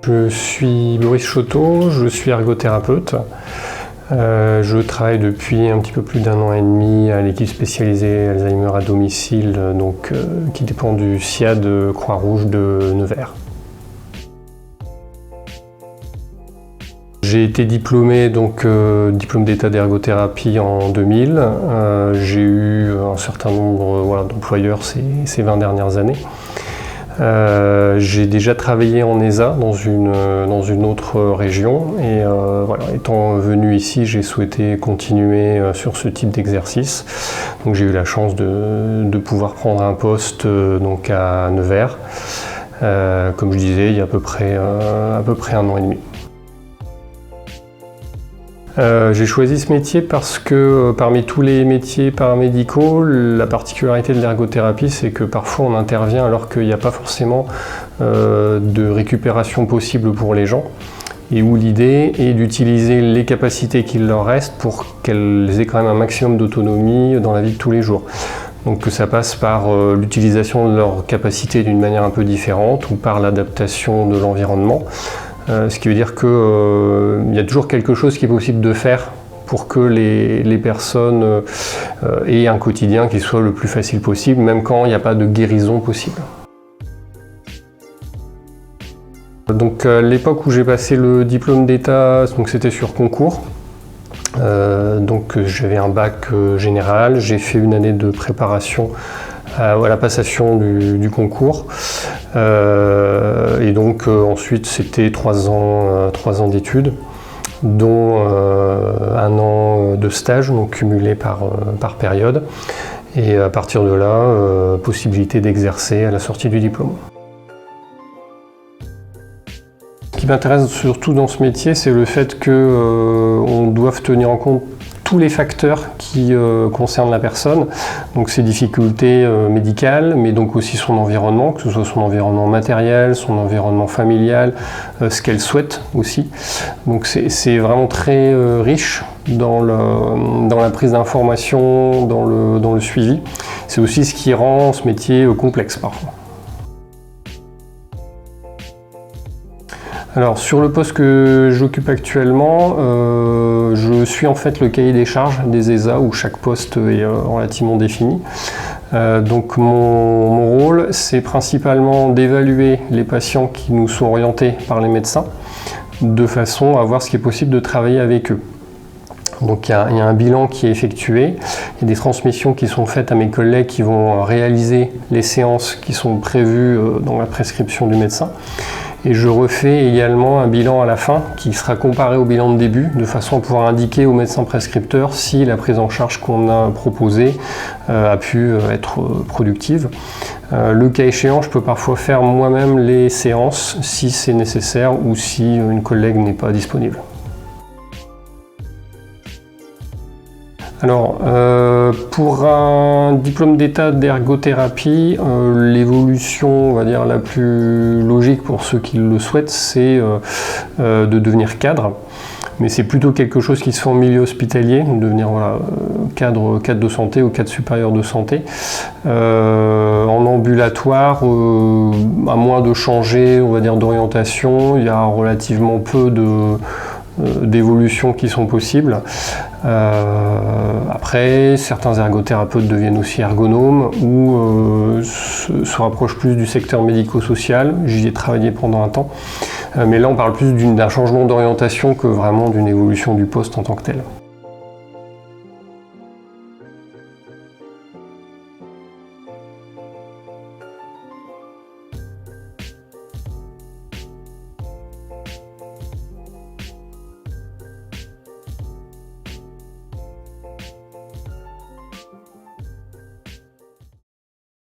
Je suis Boris Choteau, je suis ergothérapeute. Je travaille depuis un petit peu plus d'1 an et demi à l'équipe spécialisée Alzheimer à domicile, qui dépend du SIAD Croix-Rouge de Nevers. J'ai été diplômé, diplôme d'état d'ergothérapie en 2000. J'ai eu un certain nombre d'employeurs ces 20 dernières années. J'ai déjà travaillé en ESA dans une autre région et étant venu ici, j'ai souhaité continuer sur ce type d'exercice. Donc j'ai eu la chance de pouvoir prendre un poste à Nevers, comme je disais, il y a à peu près 1 an et demi. J'ai choisi ce métier parce que parmi tous les métiers paramédicaux, la particularité de l'ergothérapie, c'est que parfois on intervient alors qu'il n'y a pas forcément de récupération possible pour les gens et où l'idée est d'utiliser les capacités qu'il leur reste pour qu'elles aient quand même un maximum d'autonomie dans la vie de tous les jours. Donc que ça passe par l'utilisation de leurs capacités d'une manière un peu différente ou par l'adaptation de l'environnement. Ce qui veut dire qu'il y a toujours quelque chose qui est possible de faire pour que les personnes aient un quotidien qui soit le plus facile possible, même quand il n'y a pas de guérison possible. Donc à l'époque où j'ai passé le diplôme d'état, c'était sur concours. J'avais un bac général, j'ai fait une année de préparation à la passation du concours. Ensuite c'était 3 ans d'études, dont 1 an de stage, donc cumulé par période. Et à partir de là, possibilité d'exercer à la sortie du diplôme. Ce qui m'intéresse surtout dans ce métier, c'est le fait qu'on doive tenir en compte tous les facteurs qui concernent la personne, donc ses difficultés médicales, mais donc aussi son environnement, que ce soit son environnement matériel, son environnement familial, ce qu'elle souhaite aussi. Donc c'est vraiment très riche dans la prise d'information, dans le suivi. C'est aussi ce qui rend ce métier complexe parfois. Alors sur le poste que j'occupe actuellement, je suis en fait le cahier des charges des ESA où chaque poste est relativement défini. Donc mon rôle, c'est principalement d'évaluer les patients qui nous sont orientés par les médecins de façon à voir ce qui est possible de travailler avec eux. Donc il y a un bilan qui est effectué, il y a des transmissions qui sont faites à mes collègues qui vont réaliser les séances qui sont prévues dans la prescription du médecin. Et je refais également un bilan à la fin qui sera comparé au bilan de début de façon à pouvoir indiquer au médecin prescripteur si la prise en charge qu'on a proposée a pu être productive. Le cas échéant, je peux parfois faire moi-même les séances si c'est nécessaire ou si une collègue n'est pas disponible. Alors, pour un diplôme d'état d'ergothérapie, l'évolution, on va dire, la plus logique pour ceux qui le souhaitent, c'est de devenir cadre. Mais c'est plutôt quelque chose qui se fait en milieu hospitalier, de devenir cadre de santé ou cadre supérieur de santé. En ambulatoire, à moins de changer, on va dire, d'orientation, il y a relativement peu d'évolutions qui sont possibles. Après, certains ergothérapeutes deviennent aussi ergonomes ou se rapprochent plus du secteur médico-social. J'y ai travaillé pendant un temps. Mais là, on parle plus d'un changement d'orientation que vraiment d'une évolution du poste en tant que tel.